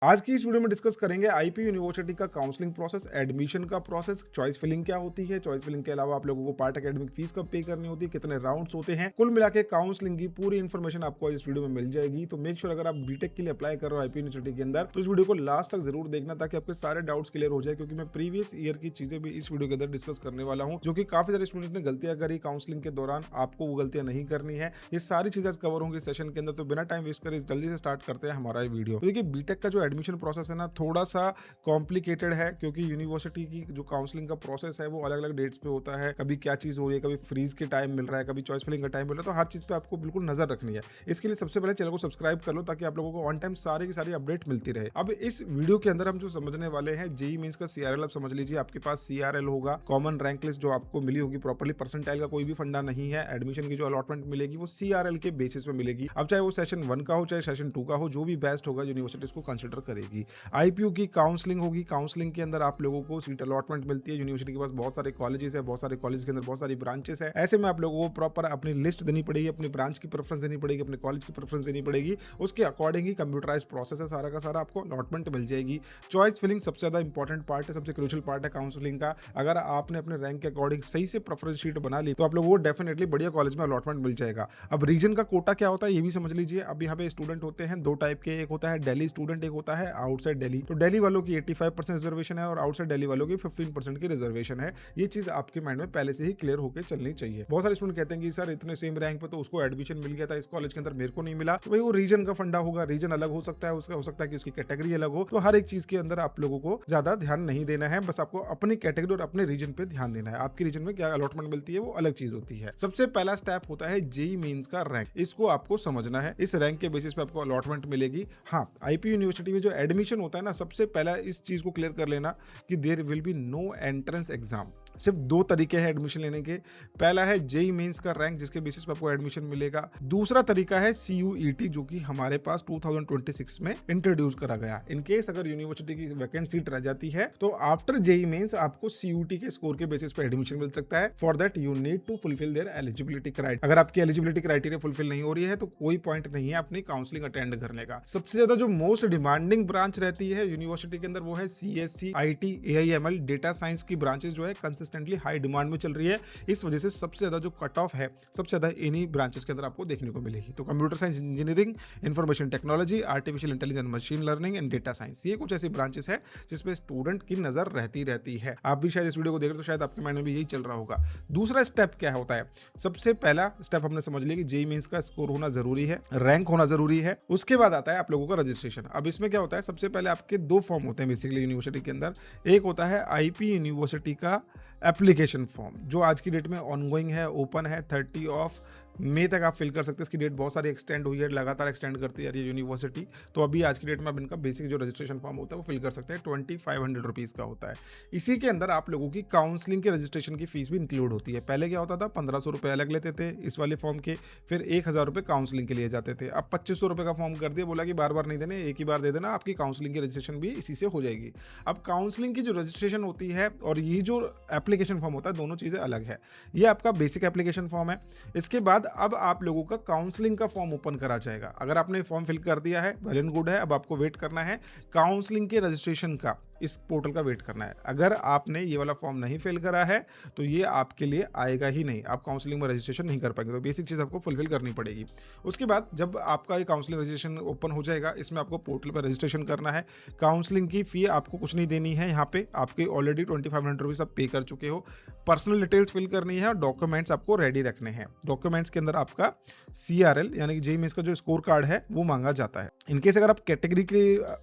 आज की इस वीडियो में डिस्कस करेंगे आईपी यूनिवर्सिटी का काउंसलिंग प्रोसेस, एडमिशन का प्रोसेस, चॉइस फिलिंग क्या होती है, चॉइस फिलिंग के अलावा आप लोगों को पार्ट एकेडमिक फीस कब पे करनी होती है, कितने राउंड्स होते हैं, कुल मिला के काउंसलिंग की पूरी इन्फॉर्मेशन आपको इस वीडियो में मिल जाएगी। तो मेक श्योर अगर आप बीटेक के लिए अप्लाई कर रहे हो आईपी यूनिवर्सिटी के अंदर तो इस वीडियो को लास्ट तक जरूर देखना ताकि आपके सारे डाउट्स क्लियर हो जाए, क्योंकि मैं प्रीवियस ईयर की चीजें भी इस वीडियो के अंदर डिस्कस करने वाला हूं, जो कि काफी सारे स्टूडेंट्स ने गलतियां करी काउंसलिंग के दौरान। आपको वो गलतियां नहीं करनी है। ये सारी चीजें कवर होंगी सेशन के अंदर, तो बिना टाइम वेस्ट करे जल्दी से स्टार्ट करते हैं हमारा वीडियो। तो देखिए, बीटेक का जो एडमिशन प्रोसेस है ना, थोड़ा सा कॉम्प्लिकेटेड है, क्योंकि यूनिवर्सिटी की जो काउंसलिंग का प्रोसेस है वो अलग अलग डेट्स पे होता है। कभी क्या चीज़ हो रही है, कभी फ्रीज के टाइम मिल रहा है, कभी चॉइस फिलिंग का टाइम मिल रहा है, तो हर चीज़ पे आपको बिल्कुल नजर रखनी है। इसके लिए सबसे पहले चैनल को सब्सक्राइब कर लो ताकि आप लोगों को ऑन टाइम सारी की सारी अपडेट मिलती रहे। अब इस वीडियो के अंदर हम जो समझने वाले हैं जेईई मेंस का सीआरएल। आप समझ लीजिए, आपके पास सीआरएल होगा, कॉमन रैंक लिस्ट जो आपको मिली होगी प्रॉपर्ली, परसेंटाइल का कोई भी फंडा नहीं है। एडमिशन की जो अलॉटमेंट मिलेगी वो सीआरएल के बेसिस पे मिलेगी। अब चाहे वो सेशन 1 का हो चाहे सेशन 2 का हो, जो भी बेस्ट होगा यूनिवर्सिटी इसको कंसिडर करेगी। आईपीयू की काउंसलिंग होगी, काउंसलिंग के अंदर आप लोगों को सीट अलॉटमेंट मिलती है। यूनिवर्सिटी के पास बहुत सारे कॉलेजेस है, बहुत सारे कॉलेज के अंदर बहुत सारी ब्रांचेस है। ऐसे में आप लोगों को प्रॉपर अपनी लिस्ट देनी पड़ेगी, अपनी ब्रांच की प्रेफरेंस देनी पड़ेगी, अपने कॉलेज की प्रेफरेंस देनी पड़ेगी। उसके अकॉर्डिंग ही कंप्यूटराइज प्रोसेस है, सारा का सारा आपको अलॉटमेंट मिल जाएगी। चॉइस फिलिंग सबसे ज्यादा इंपॉर्टेंट पार्ट है, सबसे क्रूशियल पार्ट है काउंसलिंग का। अगर आपने अपने रैंक के अकॉर्डिंग सही से प्रेफरेंस शीट बना ली तो आप लोगों को डेफिनेटली बढ़िया कॉलेज में अलॉटमेंट मिल जाएगा। अब रीजन का कोटा क्या होता है ये भी समझ लीजिए। अब यहाँ पे स्टूडेंट होते हैं दो टाइप के, एक होता है दिल्ली स्टूडेंट, एक होता है आउटसाइड दिल्ली। तो दिल्ली वालों की 85% रिजर्वेशन है और आउटसाइड दिल्ली वालों की 15% की रिजर्वेशन है। ये चीज आपके माइंड में पहले से ही क्लियर होकर चलनी चाहिए। बहुत सारे स्टूडेंट कहते हैं कि सर इतने सेम रैंक पे तो उसको एडमिशन मिल गया था, इस कॉलेज के अंदर मेरे को नहीं मिला। तो भाई वो रीजन का फंडा होगा, रीजन अलग हो सकता है, उसका हो सकता है कि उसकी कैटेगरी अलग हो। तो हर एक चीज के अंदर आप लोगों को ज्यादा ध्यान नहीं देना है, बस आपको अपनी कैटेगरी और अपने रीजन पे ध्यान देना है। आपकी रीजन में क्या अलॉटमेंट मिलती है वो अलग चीज होती है। सबसे पहला स्टेप होता है जेईई मेंस का रैंक। इसको आपको समझना है, इस रैंक के बेसिस पे आपको अलॉटमेंट मिलेगी। हाँ, आईपी यूनिवर्सिटी में जो एडमिशन होता है ना, सबसे पहला इस चीज को क्लियर कर लेना कि there will be no entrance exam. सिर्फ दो तरीके हैं एडमिशन लेने के। पहला है जेईई मेंस का रैंक, जिसके बेसिस पे आपको एडमिशन मिलेगा। दूसरा तरीका है सीयूईटी, जो कि हमारे पास 2026 में इंट्रोड्यूस करा गया। इन केस अगर यूनिवर्सिटी की वैकेंट सीट रह जाती है तो आफ्टर जेईई मेंस आपको सीयूटी के स्कोर के बेसिस पे एडमिशन मिल सकता है। For that you need to fulfil their eligibility criteria. अगर आपकी एलिजिबिलिटी क्राइटेरिया फुलफिल नहीं हो रही है तो कोई पॉइंट नहीं है अपनी काउंसलिंग अटेंड करने का। सबसे ज्यादा जो मोस्ट डिमांडिंग ब्रांच रहती है यूनिवर्सिटी के अंदर वो है CSC, IT, AIML, data science की ब्रांचेस जो है कंसिस्टेंटली हाई डिमांड में चल रही है। इस वजह से सबसे ज्यादा जो कट ऑफ है सबसे ज्यादा इन्हीं ब्रांचेस के अंदर आपको देखने को मिलेगी। तो computer science, engineering, information technology, artificial intelligence, machine learning and data science, ये कुछ ऐसी ब्रांचेस है जिसपे स्टूडेंट की नजर रहती है। आप भी शायद इस वीडियो को देख रहे हो तो शायद आपके माइंड में भी यही चल रहा होगा। दूसरा स्टेप क्या होता है? सबसे पहला स्टेप हमने समझ लिया कि जेईई मेंस का स्कोर होना जरूरी है, रैंक होना जरूरी है। उसके बाद आता है आप लोगों का रजिस्ट्रेशन। अब इसमें क्या होता है, सबसे पहले आपके दो फॉर्म होते हैं बेसिकली यूनिवर्सिटी के अंदर। एक होता है आईपी यूनिवर्सिटी का एप्लीकेशन फॉर्म, जो आज की डेट में ऑनगोइंग है, ओपन है, 30 मई तक आप फिल कर सकते हैं। इसकी डेट बहुत सारी एक्सटेंड हुई है, लगातार एक्सटेंड करती है ये यूनिवर्सिटी। तो अभी आज की डेट में आप इनका बेसिक जो रजिस्ट्रेशन फॉर्म होता है वो फिल कर सकते हैं। 2500 रुपीज़ का होता है। इसी के अंदर आप लोगों की काउंसलिंग के रजिस्ट्रेशन की फीस भी इंक्लूड होती है। पहले क्या होता था, 1500 रुपये अलग लेते थे इस वाले फॉर्म के, फिर 1000 रुपये काउंसलिंग के लिए जाते थे। अब 2500 रुपये का फॉर्म कर दिया, बोला कि बार बार नहीं देने, एक ही बार दे देना, आपकी काउंसलिंग की रजिस्ट्रेशन भी इसी से हो जाएगी। अब काउंसलिंग की जो रजिस्ट्रेशन होती है और ये जो एप्लीकेशन फॉर्म होता है, दोनों चीज़ें अलग है। ये आपका बेसिक एप्लीकेशन फॉर्म है। इसके बाद अब आप लोगों का काउंसलिंग का फॉर्म ओपन करा जाएगा। अगर आपने फॉर्म फिल कर दिया है, वेल एंड गुड है। अब आपको वेट करना है काउंसलिंग के रजिस्ट्रेशन का, इस पोर्टल का वेट करना है। अगर आपने ये वाला फॉर्म नहीं फिल करा है तो ये आपके लिए आएगा ही नहीं, आप काउंसलिंग में रजिस्ट्रेशन नहीं कर पाएंगे। तो बेसिक चीज़ आपको फुलफिल करनी पड़ेगी। उसके बाद जब आपका ये काउंसलिंग रजिस्ट्रेशन ओपन हो जाएगा, इसमें आपको पोर्टल पर रजिस्ट्रेशन करना है। काउंसलिंग की फी आपको कुछ नहीं देनी है। यहाँ पे आपके ऑलरेडी 2500 रुपीज़ आप पे कर चुके हो। पर्सनल डिटेल्स फिल करनी है और डॉक्यूमेंट्स आपको रेडी रखने हैं। डॉक्यूमेंट्स के अंदर आपका सीआरएल यानी कि जेईई मेंस का जो स्कोर कार्ड है वो मांगा जाता है। इनकेस अगर आप कैटेगरी के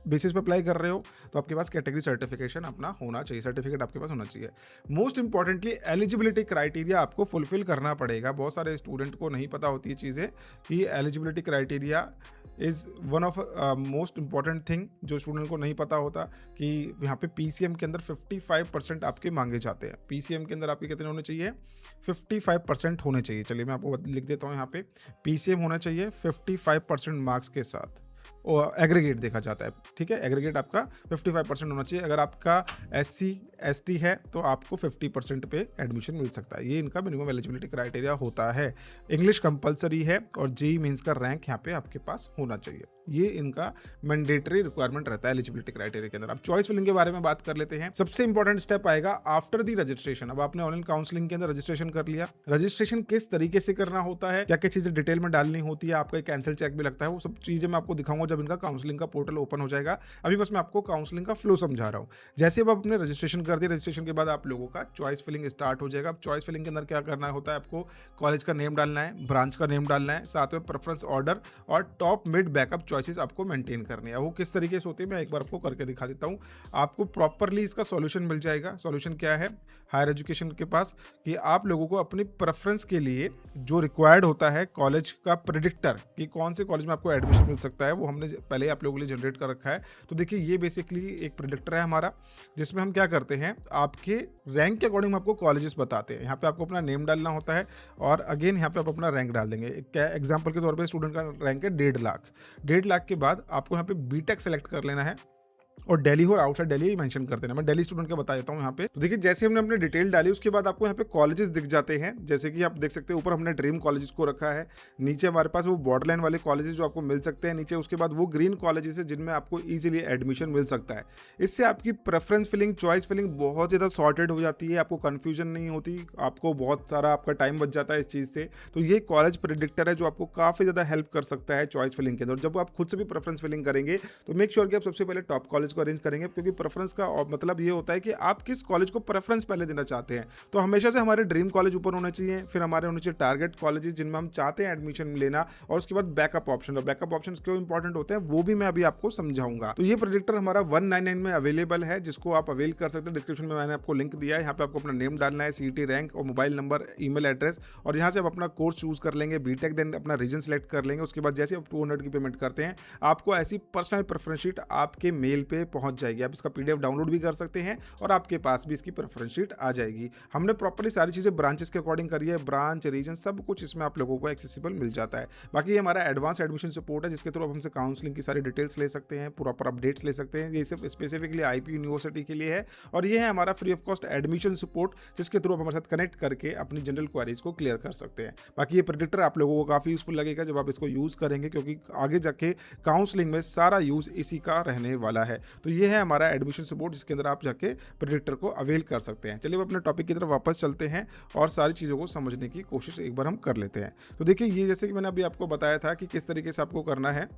बेसिस पे अप्लाई कर रहे हो तो आपके पास कैटेगरी सर्टिफिकेशन अपना होना चाहिए, सर्टिफिकेट आपके पास होना चाहिए। मोस्ट इंपॉर्टेंटली एलिजिबिलिटी क्राइटेरिया आपको फुलफिल करना पड़ेगा। बहुत सारे स्टूडेंट को नहीं पता होती है चीज़ें कि eligibility criteria is one of most important thing, जो स्टूडेंट को नहीं पता होता कि यहाँ पे पीसीएम के अंदर 55% आपके मांगे जाते हैं। पीसीएम के अंदर आपके कितने होने चाहिए? 55% होने चाहिए। चलिए मैं आपको लिख देता हूँ यहाँ पे, पीसीएम होना चाहिए 55% मार्क्स के साथ। एग्रीगेट देखा जाता है, ठीक है। एग्रीगेट आपका 55% होना चाहिए। अगर आपका SC ST है तो आपको 50% पे एडमिशन मिल सकता है। ये इनका मिनिमम एलिजिबिलिटी क्राइटेरिया होता है। इंग्लिश कंपलसरी है और जेईई मेंस का रैंक यहाँ पे आपके पास होना चाहिए। ये इनका मैंडेटरी रिक्वायरमेंट रहता है एलिजिबिलिटी क्राइटेरिया के अंदर। अब चॉइस फिलिंग के बारे में बात कर लेते हैं। सबसे इंपॉर्टेंट स्टेप आएगा आफ्टर दी रजिस्ट्रेशन। अब आपने ऑनलाइन काउंसलिंग के अंदर रजिस्ट्रेशन कर लिया। रजिस्ट्रेशन किस तरीके से करना होता है, क्या क्या चीजें डिटेल में डालनी होती है, आपका कैंसिल चेक भी लगता है, वो सब चीजें मैं आपको दिखाऊंगा जब इनका काउंसलिंग का पोर्टल ओपन हो जाएगा। अभी बस मैं आपको काउंसलिंग का फ्लो समझा रहा हूँ। जैसे अब आपने रजिस्ट्रेशन कर दिया, रजिस्ट्रेशन के बाद आप लोगों का चॉइस फिलिंग स्टार्ट हो जाएगा। अब चॉइस फिलिंग के अंदर क्या करना होता है, आपको कॉलेज का नेम डालना है, ब्रांच का नेम डालना है, साथ में प्रेफरेंस ऑर्डर और टॉप मिड बैकअप चॉइसेस आपको मेंटेन करनी है। वो किस तरीके से होती है मैं एक बार आपको करके दिखा देता हूँ। आपको प्रॉपरली इसका सॉल्यूशन मिल जाएगा। सॉल्यूशन क्या है हायर एजुकेशन के पास, कि आप लोगों को अपनी प्रेफरेंस के लिए जो रिक्वायर्ड होता है कॉलेज का प्रेडिक्टर कि कौन से कॉलेज में आपको एडमिशन मिल सकता है, वो हमने पहले ही आप लोगों के लिए जनरेट कर रखा है। तो देखिए ये बेसिकली एक प्रेडिक्टर है हमारा, जिसमें हम क्या करते हैं आपके रैंक के अकॉर्डिंग आपको कॉलेजेस बताते हैं। यहाँ पे आपको अपना नेम डालना होता है और अगेन यहाँ पे आप अपना रैंक डाल देंगे। एग्जाम्पल के तौर पे स्टूडेंट का रैंक है 1.5 लाख। 1.5 लाख के बाद आपको यहाँ पे बीटेक सेलेक्ट कर लेना है और दिल्ली हो आउटसाइड दिल्ली ही मेंशन कर देना। मैं दिल्ली स्टूडेंट का बता देता हूँ यहाँ पे। तो देखिए जैसे हमने अपने डिटेल डाली उसके बाद आपको यहाँ पे कॉलेजेस दिख जाते हैं। जैसे कि आप देख सकते हैं ऊपर हमने ड्रीम कॉलेजेस को रखा है, नीचे हमारे पास वो बॉर्डरलाइन वाले कॉलेजेस जो आपको मिल सकते हैं नीचे, उसके बाद वो ग्रीन कॉलेजेस है जिनमें आपको ईजिली एडमिशन मिल सकता है। इससे आपकी प्रेफरेंस फिलिंग, चॉइस फिलिंग बहुत ज़्यादा सॉर्टेड हो जाती है, आपको कन्फ्यूजन नहीं होती, आपको बहुत सारा आपका टाइम बच जाता है इस चीज़ से। तो ये कॉलेज प्रेडिक्टर है जो आपको काफ़ी ज़्यादा हेल्प कर सकता है चॉइस फिलिंग के अंदर। जब आप खुद से भी प्रेफरेंस फिलिंग करेंगे तो मेक श्योर कि आप सबसे पहले टॉप कॉलेज को अरेंज करेंगे, क्योंकि प्रेफरेंस का मतलब ये होता है कि आप किस कॉलेज को प्रेफरेंस पहले देना चाहते हैं। तो हमेशा से हमारे ड्रीम कॉलेज ऊपर होने चाहिए, फिर हमारे होने चाहिए टारगेट कॉलेजेस जिनमें हम चाहते हैं एडमिशन लेना, और उसके बाद बैकअप ऑप्शन। और बैकअप ऑप्शन क्यों इंपॉर्टेंट होते हैं वो भी मैं अभी आपको समझाऊंगा। तो ये प्रेडिक्टर हमारा 199 में अवेलेबल है, जिसको आप अवेल कर सकते हैं। डिस्क्रिप्शन में मैंने आपको लिंक दिया है। यहाँ पे आपको अपना नेम डालना है, सीईटी रैंक और मोबाइल नंबर, ईमेल एड्रेस, और यहाँ से आप अपना कोर्स चूज कर लेंगे, बीटेक, देन अपना रीजन सेलेक्ट कर लेंगे। उसके बाद जैसे आप 200 की पेमेंट करते हैं आपको ऐसी पर्सनल प्रेफरेंस शीट आपके मेल पे पहुंच जाएगी। आप इसका PDF डाउनलोड भी कर सकते हैं और आपके पास भी इसकी प्रेफरेंस शीट आ जाएगी। हमने प्रॉपर्ली सारी चीज़ें ब्रांचेस के अकॉर्डिंग करी है, ब्रांच, रीजन, सब कुछ इसमें आप लोगों को एक्सेसिबल मिल जाता है। बाकी ये हमारा एडवांस एडमिशन सपोर्ट है, जिसके थ्रू आप हमसे काउंसलिंग की सारी डिटेल्स ले सकते हैं, प्रॉपर अपडेट्स ले सकते हैं। ये सिर्फ स्पेसिफिकली IP यूनिवर्सिटी के लिए है। और ये है हमारा free of cost admission support, जिसके थ्रू आप हमारे साथ कनेक्ट करके अपनी जनरल क्वेरीज को क्लियर कर सकते हैं। बाकी ये प्रेडिक्टर आप लोगों को काफ़ी यूजफुल लगेगा जब आप इसको यूज़ करेंगे, क्योंकि आगे जाके काउंसलिंग में सारा यूज़ इसी का रहने वाला है। तो ये है हमारा एडमिशन सपोर्ट, जिसके अंदर आप जाके प्रेडिक्टर को अवेल कर सकते हैं। चलिए अपने टॉपिक की तरफ वापस चलते हैं और सारी चीज़ों को समझने की कोशिश एक बार हम कर लेते हैं। तो देखिए ये जैसे कि मैंने अभी आपको बताया था कि किस तरीके से आपको करना है,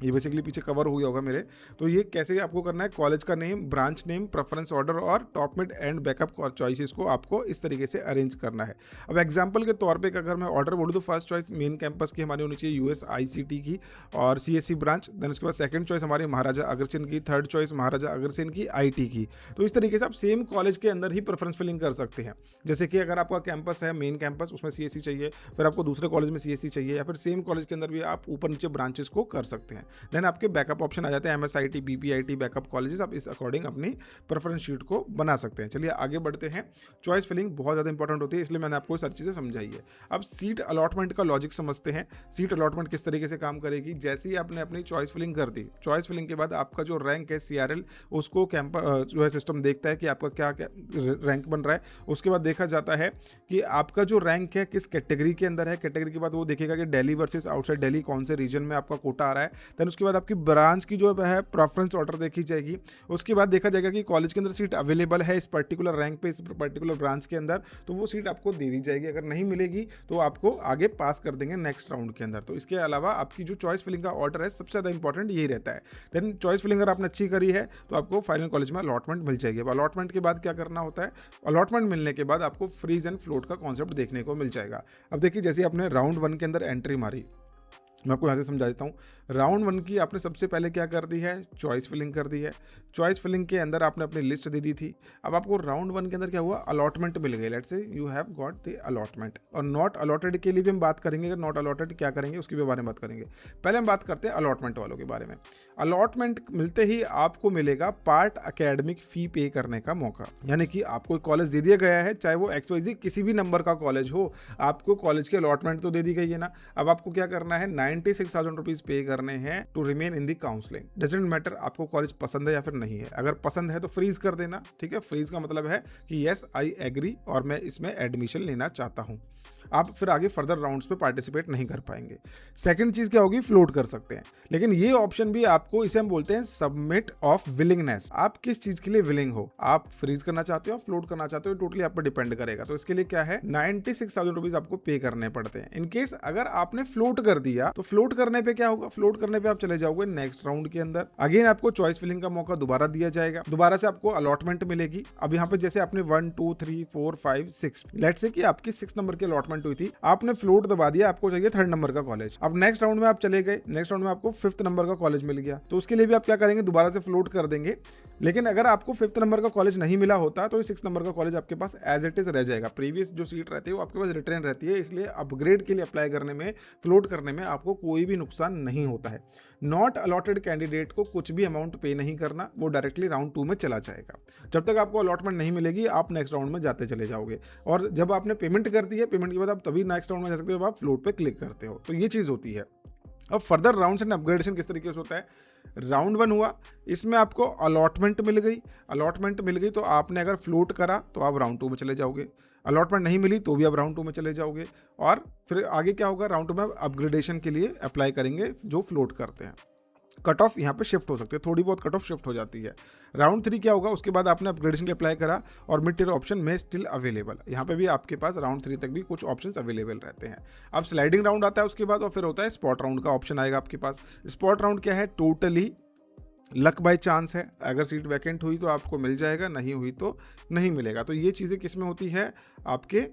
ये बेसिकली पीछे कवर हो गया होगा मेरे। तो ये कैसे आपको करना है, कॉलेज का name, branch name, preference order और top mid and backup choices को आपको इस तरीके से अरेंज करना है। अब एग्जांपल के तौर पे अगर मैं ऑर्डर बोलूँ तो फर्स्ट चॉइस मेन कैंपस की हमारी होनी चाहिए USICT की और CSE ब्रांच। देन उसके बाद सेकंड चॉइस हमारी महाराजा अग्रसेन की, थर्ड चॉइस महाराजा अग्रसेन की IT की। तो इस तरीके से आप सेम कॉलेज के अंदर ही प्रेफरेंस फिलिंग कर सकते हैं। जैसे कि अगर आपका कैंपस है मेन कैंपस, उसमें CSE चाहिए, फिर आपको दूसरे कॉलेज में CSE चाहिए, या फिर सेम कॉलेज के अंदर भी आप ऊपर नीचे ब्रांचेस को कर सकते हैं। देन आपके बैकअप ऑप्शन आ जाते हैं MSIT, BPIT बैकअप कॉलेजेस। आप इस अकॉर्डिंग अपनी प्रेफरेंस शीट को बना सकते हैं। चलिए आगे बढ़ते हैं। चॉइस फिलिंग बहुत ज़्यादा इंपॉर्टेंट होती है, इसलिए मैंने आपको सारी चीज़ें समझाई है। अब सीट अलॉटमेंट का लॉजिक समझते हैं। सीट अलॉटमेंट किस तरीके से काम करेगी, जैसे ही आपने अपनी चॉइस फिलिंग कर दी, चॉइस फिलिंग के बाद आपका जो रैंक है CRL, उसको जो है सिस्टम देखता है कि आपका क्या क्या रैंक बन रहा है। उसके बाद देखा जाता है कि आपका जो रैंक है किस कैटेगरी के अंदर है। कैटेगरी के बाद वो देखेगा कि दिल्ली वर्सेस आउटसाइड दिल्ली कौन से रीजन में आपका कोटा आ रहा है। देन उसके बाद आपकी ब्रांच की जो है प्रेफरेंस ऑर्डर देखी जाएगी। उसके बाद देखा जाएगा कि कॉलेज के अंदर सीट अवेलेबल है इस पर्टिकुलर रैंक पे, इस पर्टिकुलर ब्रांच के अंदर, तो वो सीट आपको दे दी जाएगी। अगर नहीं मिलेगी तो आपको आगे पास कर देंगे नेक्स्ट राउंड के अंदर। तो इसके अलावा आपकी जो चॉइस फिलिंग का ऑर्डर है सबसे ज़्यादा इंपॉर्टेंट यही रहता है। देन चॉइस फिलिंग अगर आपने अच्छी करी है तो आपको फाइनल कॉलेज में अलॉटमेंट मिल जाएगी। अब अलॉटमेंट के बाद क्या करना होता है, अलॉटमेंट मिलने के बाद आपको फ्रीज एंड फ्लोट का कॉन्सेप्ट देखने को मिल जाएगा। अब देखिए जैसे आपने राउंड 1 के अंदर एंट्री मारी, मैं आपको यहाँ से समझा देता हूँ। राउंड 1 की आपने सबसे पहले क्या कर दी है, चॉइस फिलिंग कर दी है। चॉइस फिलिंग के अंदर आपने अपनी लिस्ट दे दी थी। अब आपको राउंड 1 के अंदर क्या हुआ, अलॉटमेंट मिल गई। Let's say you have got the allotment. और नॉट अलॉटेड के लिए भी हम बात करेंगे, अगर नॉट अलॉटेड क्या करेंगे उसके भी बारे में बात करेंगे। पहले हम बात करते हैं अलॉटमेंट वालों के बारे में। अलॉटमेंट मिलते ही आपको मिलेगा पार्ट अकेडमिक फ़ी पे करने का मौका। यानी कि आपको कॉलेज दे दिया गया है, चाहे वो XYZ किसी भी नंबर का कॉलेज हो, आपको कॉलेज की अलॉटमेंट तो दे दी गई है ना। अब आपको क्या करना है, ₹96,000 पे करने हैं to remain in the counselling. Doesn't matter आपको कॉलेज पसंद है या फिर नहीं है। अगर पसंद है तो फ्रीज कर देना, ठीक है। फ्रीज का मतलब है कि यस आई एग्री और मैं इसमें एडमिशन लेना चाहता हूँ। आप फिर आगे फर्दर राउंड्स पे पार्टिसिपेट नहीं कर पाएंगे। सेकंड चीज क्या होगी, फ्लोट कर सकते हैं, लेकिन ये ऑप्शन भी आपको, इसे हम बोलते हैं सबमिट ऑफ विलिंगनेस। आप किस चीज के लिए विलिंग हो, आप फ्रीज करना चाहते हो, फ्लोट करना चाहते हो, टोटली आप पे डिपेंड करेगा। तो इसके लिए क्या है, ₹96,000 आपको पे करने पड़ते हैं। इनकेस अगर आपने फ्लोट कर दिया तो फ्लोट करने पे क्या होगा, फ्लोट करने पे आप चले जाओगे नेक्स्ट राउंड के अंदर। अगेन आपको चॉइस फिलिंग का मौका दोबारा दिया जाएगा, दोबारा से आपको अलॉटमेंट मिलेगी। अब यहाँ पे जैसे आपने 1 2 3 4 5 6 लेट्स से कि आपकी 6 नंबर की अलॉटमेंट हुई थी, आपने फ्लोट दबा दिया, आपको चाहिए 3rd नंबर का कॉलेज। अब नेक्स्ट राउंड में आप चले गए, नेक्स्ट राउंड में आपको 5th नंबर का कॉलेज मिल गया, तो उसके लिए भी आप क्या करेंगे, दोबारा से फ्लोट कर देंगे। लेकिन अगर आपको 5th नंबर का कॉलेज नहीं मिला होता तो 6th नंबर का कॉलेज आपके पास एज इट इज रह जाएगा। प्रीवियस जो सीट रहती है वो आपके पास रिटर्न रहती है, इसलिए अपग्रेड के लिए अप्लाई करने में, फ्लोट करने में आपको कोई भी नुकसान नहीं होता है। नॉट अलॉटेड कैंडिडेट को कुछ भी अमाउंट पे नहीं करना, वो डायरेक्टली राउंड 2 में चला जाएगा। जब तक आपको अलॉटमेंट नहीं मिलेगी आप नेक्स्ट राउंड में जाते चले जाओगे, और जब आपने पेमेंट कर दी है, पेमेंट के बाद आप तभी नेक्स्ट राउंड में जा सकते हो जब आप फ्लोट पे क्लिक करते हो। तो ये चीज़ होती है। अब फर्दर राउंड्स एंड अपग्रेडेशन किस तरीके से होता है, राउंड 1 हुआ, इसमें आपको अलॉटमेंट मिल गई, अलॉटमेंट मिल गई तो आपने अगर फ्लोट करा तो आप राउंड 2 में चले जाओगे, अलॉटमेंट नहीं मिली तो भी आप राउंड 2 में चले जाओगे। और फिर आगे क्या होगा, राउंड 2 में अपग्रेडेशन के लिए अप्लाई करेंगे जो फ्लोट करते हैं। कट ऑफ यहाँ पे शिफ्ट हो सकती है, थोड़ी बहुत कट ऑफ शिफ्ट हो जाती है। राउंड 3 क्या होगा, उसके बाद आपने अपग्रेडेशन के लिए अप्लाई करा और मिड टियर ऑप्शन में स्टिल अवेलेबल, यहाँ पे भी आपके पास राउंड 3 तक भी कुछ ऑप्शंस अवेलेबल रहते हैं। अब स्लाइडिंग राउंड आता है उसके बाद, और फिर होता है स्पॉट राउंड का ऑप्शन आएगा आपके पास। स्पॉट राउंड क्या है, टोटली लक बाय चांस है, अगर सीट वैकेंट हुई तो आपको मिल जाएगा, नहीं हुई तो नहीं मिलेगा। तो ये चीज़ें किस में होती है, आपके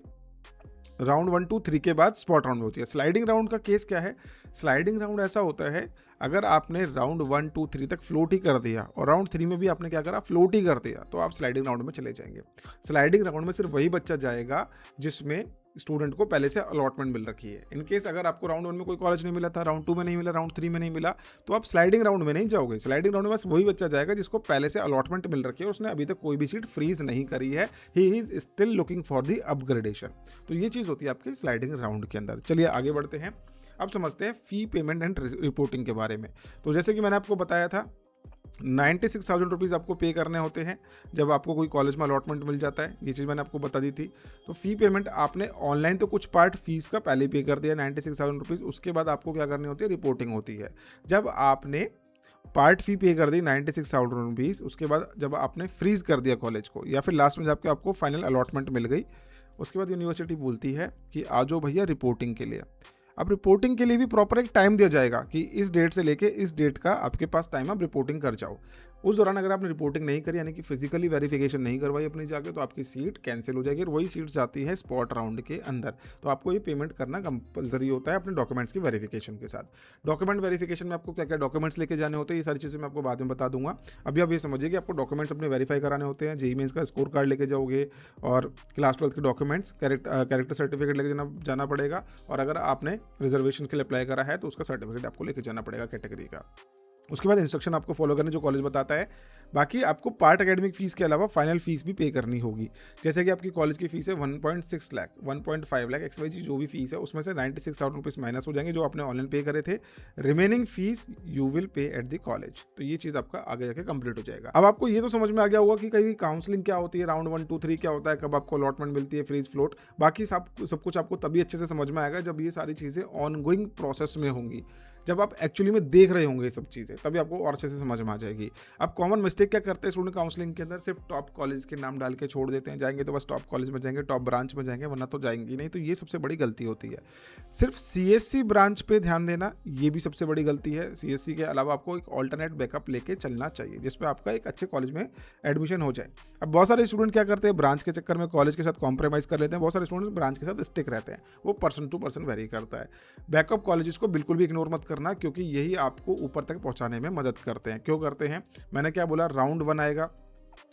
राउंड 1 2 3 के बाद स्पॉट राउंड में होती है। स्लाइडिंग राउंड का केस क्या है, स्लाइडिंग राउंड ऐसा होता है, अगर आपने राउंड 1 2 3 तक फ्लोट ही कर दिया और राउंड 3 में भी आपने क्या करा, फ्लोट ही कर दिया, तो आप स्लाइडिंग राउंड में चले जाएंगे। स्लाइडिंग राउंड में सिर्फ वही बच्चा जाएगा जिसमें स्टूडेंट को पहले से अलॉटमेंट मिल रखी है। इनकेस अगर आपको राउंड 1 में कोई कॉलेज नहीं मिला था, राउंड 2 में नहीं मिला, राउंड 3 में नहीं मिला, तो आप स्लाइडिंग राउंड में नहीं जाओगे। स्लाइडिंग राउंड में बस वही बच्चा जाएगा जिसको पहले से अलॉटमेंट मिल रखी है, उसने अभी तक कोई भी सीट फ्रीज नहीं करी है, he is still looking for the upgradation. तो ये चीज़ होती है आपके स्लाइडिंग राउंड के अंदर। चलिए आगे बढ़ते हैं, अब समझते हैं फी पेमेंट एंड रिपोर्टिंग के बारे में। तो जैसे कि मैंने आपको बताया था, 96,000 आपको पे करने होते हैं जब आपको कोई कॉलेज में अलॉटमेंट मिल जाता है, ये चीज़ मैंने आपको बता दी थी। तो फ़ी पेमेंट आपने ऑनलाइन तो कुछ पार्ट फीस का पहले पे कर दिया 96,000 उसके बाद आपको क्या करनी होती है, रिपोर्टिंग होती है। जब आपने पार्ट फी पे कर दी 96,000 उसके बाद जब आपने फ्रीज कर दिया कॉलेज को, या फिर लास्ट में जब आपको फाइनल अलॉटमेंट मिल गई, उसके बाद यूनिवर्सिटी बोलती है कि आ जाओ भैया रिपोर्टिंग के लिए। अब रिपोर्टिंग के लिए भी प्रॉपर एक टाइम दिया जाएगा कि इस डेट से लेके इस डेट का आपके पास टाइम, आप रिपोर्टिंग कर जाओ। उस दौरान अगर आपने रिपोर्टिंग नहीं करी, यानी कि फिजिकली वेरिफिकेशन नहीं करवाई अपनी जाके, तो आपकी सीट कैंसिल हो जाएगी और वही सीट जाती है स्पॉट राउंड के अंदर। तो आपको ये पेमेंट करना कंपलसरी होता है अपने डॉक्यूमेंट्स की वेरिफिकेशन के साथ। डॉक्यूमेंट वेरिफिकेशन में आपको क्या क्या डॉक्यूमेंट्स लेके जाने होते हैं, ये सारी चीज़ें मैं आपको बाद में बता दूंगा। अभी आप ये समझिए कि आपको डॉक्यूमेंट्स अपने वेरीफाई कराने होते हैं। जेईई मेंस का स्कोर कार्ड लेके जाओगे और क्लास 12 के डॉक्यूमेंट्स, कैरेक्टर सर्टिफिकेट लेके जाना पड़ेगा, और अगर आपने रिजर्वेशन के लिए अप्लाई करा है तो उसका सर्टिफिकेट आपको लेके जाना पड़ेगा कैटेगरी का। उसके बाद इंस्ट्रक्शन आपको फॉलो करने जो कॉलेज बताता है। बाकी आपको पार्ट एकेडमिक फीस के अलावा फाइनल फीस भी पे करनी होगी। जैसे कि आपकी कॉलेज की फीस है 1.6 लाख, 1.5 लाख XYZ जो भी फीस है, उसमें से 96,000 माइनस हो जाएंगे जो आपने ऑनलाइन पे करे थे। Remaining fees you will pay at the college. तो ये चीज़ आपका आगे जाके कंप्लीट हो जाएगा। अब आपको ये तो समझ में आ गया होगा कि कहीं काउंसलिंग क्या होती है, राउंड 1 2 3 क्या होता है, कब आपको अलॉटमेंट मिलती है, फ्रीज फ्लोट, बाकी सब कुछ आपको तभी अच्छे से समझ में आएगा जब ये सारी चीज़ें ऑनगोइंग प्रोसेस में होंगी, जब आप एक्चुअली में देख रहे होंगे ये सब चीज़ें, तभी आपको और अच्छे से समझ में आ जाएगी। अब कॉमन मिस्टेक क्या करते हैं स्टूडेंट काउंसलिंग के अंदर, सिर्फ टॉप कॉलेज के नाम डाल के छोड़ देते हैं। जाएंगे तो बस टॉप कॉलेज में जाएंगे, टॉप ब्रांच में जाएंगे, वरना तो जाएंगे नहीं। तो ये सबसे बड़ी गलती होती है। सिर्फ CSC ब्रांच पे ध्यान देना, ये भी सबसे बड़ी गलती है। CSC के अलावा आपको एक ऑल्टरनेट बैकअप लेके चलना चाहिए जिसमें आपका एक अच्छे कॉलेज में एडमिशन हो जाए। अब बहुत सारे स्टूडेंट क्या करते हैं, ब्रांच के चक्कर में कॉलेज के साथ कॉम्प्रोमाइज कर लेते हैं। बहुत सारे स्टूडेंट्स ब्रांच के साथ स्टिक रहते हैं, वो पर्सन टू पर्सन वेरी करता है। बैकअप कॉलेजेस को बिल्कुल भी इग्नोर मत करना, क्योंकि यही आपको ऊपर तक पहुंचाने में मदद करते हैं। क्यों करते हैं, मैंने क्या बोला, राउंड 1 आएगा,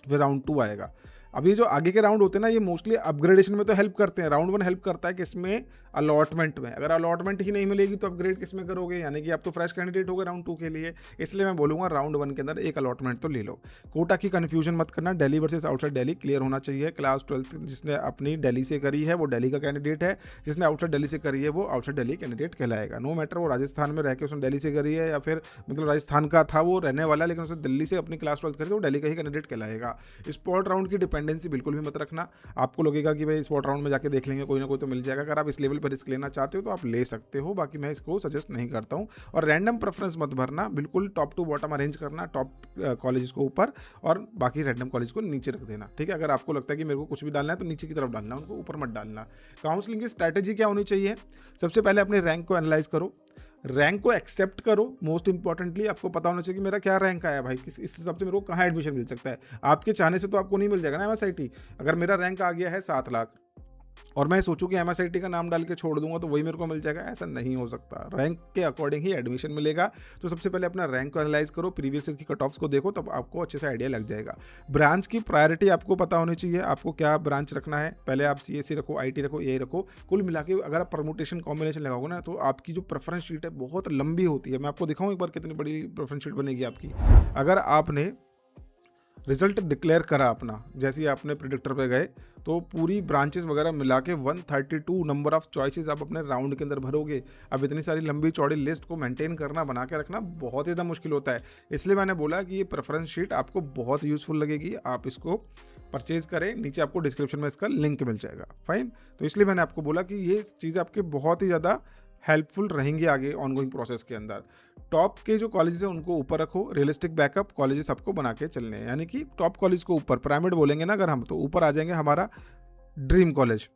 फिर राउंड 2 आएगा। अब ये जो आगे के राउंड होते हैं ना, ये मोस्टली अपग्रेडेशन में तो हेल्प करते हैं। राउंड 1 हेल्प करता है किसमें, अलॉटमेंट में। अगर अलॉटमेंट ही नहीं मिलेगी तो अपग्रेड किस में करोगे, यानी कि आप तो फ्रेश कैंडिडेट हो गए राउंड 2 के लिए। इसलिए मैं बोलूँगा राउंड 1 के अंदर एक अलॉटमेंट तो ले लो। कोटा की कन्फ्यूजन मत करना, Delhi versus outside Delhi clear होना चाहिए। क्लास 12 जिसने अपनी दिल्ली से करी है वो दिल्ली का कैंडिडेट है, जिसने आउटसाइड दिल्ली से करी है वो आउटसाइड दिल्ली कैंडिडेट कहलाएगा। नो मैटर वो राजस्थान में रह के उसने दिल्ली से करी है या फिर मतलब राजस्थान का था वो रहने वाला, लेकिन उसने दिल्ली से अपनी क्लास 12 करी तो वो दिल्ली का ही कैंडिडेट कहलाएगा। स्पॉट राउंड की डिपेंडेंसी बिल्कुल भी मत रखना। आपको लगेगा कि भाई स्पॉट राउंड में जाके देख लेंगे, कोई ना कोई तो मिल जाएगा। अगर आप इस लेवल पर रिस्क लेना चाहते हो तो आप ले सकते हो, बाकी मैं इसको सजेस्ट नहीं करता हूँ। और रैंडम प्रेफरेंस मत भरना, बिल्कुल टॉप टू बॉटम अरेंज करना, टॉप कॉलेज को ऊपर और बाकी रैंडम कॉलेज को नीचे रख देना, ठीक है। अगर आपको लगता है कि मेरे को कुछ भी डालना है तो नीचे की तरफ डालना, उनको ऊपर मत डालना। काउंसलिंग की स्ट्रैटेजी क्या होनी चाहिए, सबसे पहले अपने रैंक को एनालाइज करो, रैंक को एक्सेप्ट करो। मोस्ट इंपॉर्टेंटली आपको पता होना चाहिए कि मेरा क्या रैंक आया भाई, इस हिसाब से मेरे को कहाँ एडमिशन मिल सकता है। आपके चाहने से तो आपको नहीं मिल जाएगा ना MSIT। अगर मेरा रैंक आ गया है 7 लाख और मैं सोचूं कि MSIT का नाम डाल के छोड़ दूंगा तो वही मेरे को मिल जाएगा, ऐसा नहीं हो सकता। रैंक के अकॉर्डिंग ही एडमिशन मिलेगा। तो सबसे पहले अपना रैंक को एनालाइज करो, प्रीवियस ईयर की कट ऑफ्स को देखो, तब आपको अच्छे से आइडिया लग जाएगा। ब्रांच की प्रायोरिटी आपको पता होनी चाहिए, आपको क्या ब्रांच रखना है। पहले आप CSE रखो, IT रखो, AI रखो। कुल मिला के अगर आप परमुटेशन कॉम्बिनेशन लगाओगे ना तो आपकी जो प्रेफरेंस शीट है बहुत लंबी होती है। मैं आपको दिखाऊँ एक बार कितनी बड़ी प्रेफरेंस शीट बनेगी आपकी। अगर आपने रिजल्ट डिक्लेयर करा अपना, जैसे ही आपने प्रिडिक्टर पे गए तो पूरी ब्रांचेस वगैरह मिला के 132 नंबर ऑफ चॉइसेस आप अपने राउंड के अंदर भरोगे। अब इतनी सारी लंबी चौड़ी लिस्ट को मेंटेन करना, बना के रखना बहुत ज़्यादा मुश्किल होता है। इसलिए मैंने बोला कि ये प्रेफरेंस शीट आपको बहुत यूज़फुल लगेगी, आप इसको परचेज करें। नीचे आपको डिस्क्रिप्शन में इसका लिंक मिल जाएगा, फाइन। तो इसलिए मैंने आपको बोला कि ये चीज़ें आपके बहुत ही ज़्यादा हेल्पफुल रहेंगी आगे ऑनगोइंग प्रोसेस के अंदर। टॉप के जो कॉलेजेस हैं उनको ऊपर रखो, रियलिस्टिक बैकअप कॉलेजेस आपको बना के चलने हैं, यानी कि टॉप कॉलेज को ऊपर, पिरामिड बोलेंगे ना अगर हम, तो ऊपर आ जाएंगे हमारा ड्रीम कॉलेज,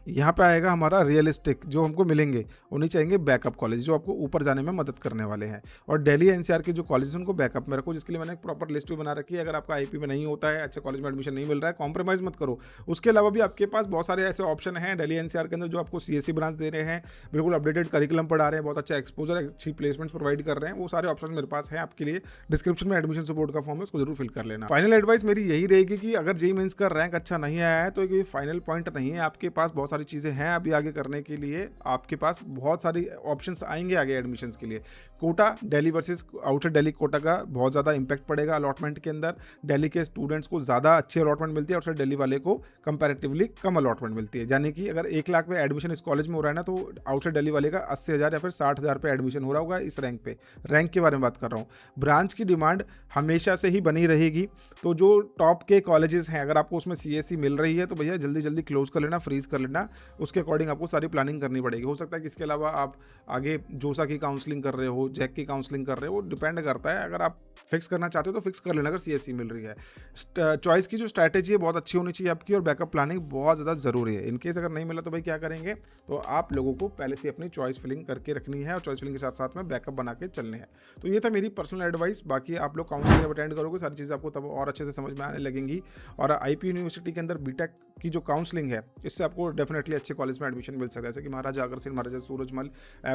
यहाँ पे आएगा हमारा रियलिस्टिक जो हमको मिलेंगे, उन्हें चाहेंगे बैकअप कॉलेज जो आपको ऊपर जाने में मदद करने वाले हैं। और दिल्ली NCR के जो कॉलेज उनको बैकअप में रखो, जिसके लिए मैंने एक प्रॉपर लिस्ट भी बना रखी है। अगर आपका IP में नहीं होता है, अच्छे कॉलेज में एडमिशन नहीं मिल रहा है, कॉम्प्रोमाइज़ मत करो। उसके अलावा भी आपके पास बहुत सारे ऐसे ऑप्शन हैं दिल्ली NCR के अंदर जो आपको CSE ब्रांच दे रहे हैं, बिल्कुल अपडेटेड करिकुलम पढ़ा रहे हैं, बहुत अच्छा एक्सपोजर, अच्छी प्लेसमेंट्स प्रोवाइड कर रहे हैं। वो सारे ऑप्शन मेरे पास हैं आपके लिए। डिस्क्रिप्शन में एडमिशन सपोर्ट का फॉर्म है, उसको जरूर फिल कर लेना। फाइनल एडवाइस मेरी यही रहेगी कि अगर JEE मेंस का रैंक अच्छा नहीं आया है तो ये फाइनल पॉइंट नहीं है, आपके पास बहुत सारी चीज़ें हैं अभी आगे करने के लिए। आपके पास बहुत सारी ऑप्शंस आएंगे आगे एडमिशन्स के लिए। कोटा दिल्ली वर्सेस आउटसाइड दिल्ली, कोटा का बहुत ज़्यादा इंपैक्ट पड़ेगा अलॉटमेंट के अंदर। दिल्ली के स्टूडेंट्स को ज़्यादा अच्छी अलॉटमेंट मिलती है, आउटसाइड दिल्ली वाले को कंपैरेटिवली कम अलॉटमेंट मिलती है। यानी कि अगर 1 लाख पे एडमिशन इस कॉलेज में हो रहा है ना, तो आउटसाइड दिल्ली वाले का 80,000 या फिर 60,000 पे एडमिशन हो रहा होगा इस रैंक पे। रैंक के बारे में बात कर रहा हूँ। ब्रांच की डिमांड हमेशा से ही बनी रहेगी, तो जो टॉप के कॉलेजेस हैं अगर आपको उसमें CSE मिल रही है तो भैया जल्दी जल्दी क्लोज कर लेना, फ्रीज कर लेना। उसके अकॉर्डिंग आपको सारी प्लानिंग करनी पड़ेगी। हो सकता है कि इसके अलावा आप आगे जोसा की काउंसलिंग कर रहे हो, जैक की काउंसलिंग कर रहे हो, डिपेंड करता है। अगर आप फिक्स करना चाहते हो तो फिक्स कर लेना अगर CSE मिल रही है। चॉइस की जो स्ट्रैटेजी है बहुत अच्छी होनी चाहिए आपकी, और बैकअप प्लानिंग बहुत ज़्यादा ज़रूरी है। इनकेस अगर नहीं मिला तो भाई क्या करेंगे, तो आप लोगों को पहले से अपनी चॉइस फिलिंग करके रखनी है और चॉइस फिलिंग के साथ साथ में बैकअप बना के चलने हैं। तो ये था मेरी पर्सनल एडवाइस। बाकी आप लोग काउंसलिंग जब अटेंड करोगे सारी चीज़ें आपको तब और अच्छे से समझ में आने लगेंगी। और IP यूनिवर्सिटी के अंदर BTech की जो काउंसलिंग है इससे आपको डेफिनेटली अच्छे कॉलेज में एडमिशन मिल सकता है, जैसे कि महाराजा अग्रसेन, महाराजा सूरजमल,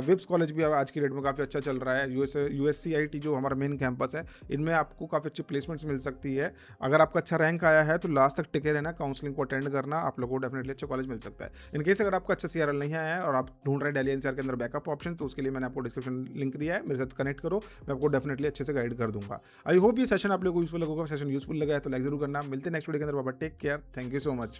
विप्स कॉलेज भी आज की डेट में काफ़ी अच्छा चल रहा है। USCIT जो हमारा मेन कैंपस है, इनमें आपको काफ़ी अच्छी प्लेसमेंट्स मिल सकती है। अगर आपका अच्छा रैंक आया है तो लास्ट तक टिके रहना, काउंसलिंग को अटेंड करना, आप लोगों को डेफिनेटली अच्छा कॉलेज मिल सकता है। इनकेस अगर आपका अच्छा CRL नहीं आया है और आप ढूंढ रहे हैं दिल्ली NCR के अंदर बैकअप ऑप्शन, तो उसके लिए मैंने आपको डिस्क्रिप्शन लिंक दिया है, मेरे साथ कनेक्ट करो, मैं आपको डेफिनेटली अच्छे से गाइड कर दूंगा। आई होप ये सेशन आप लोगों को यूजफुल लगेगा। सेशन यूजफुल लगा है तो लाइक जरूर करना। मिलते हैं नेक्स्ट वीडियो के अंदर। बाबा take care, thank you so much.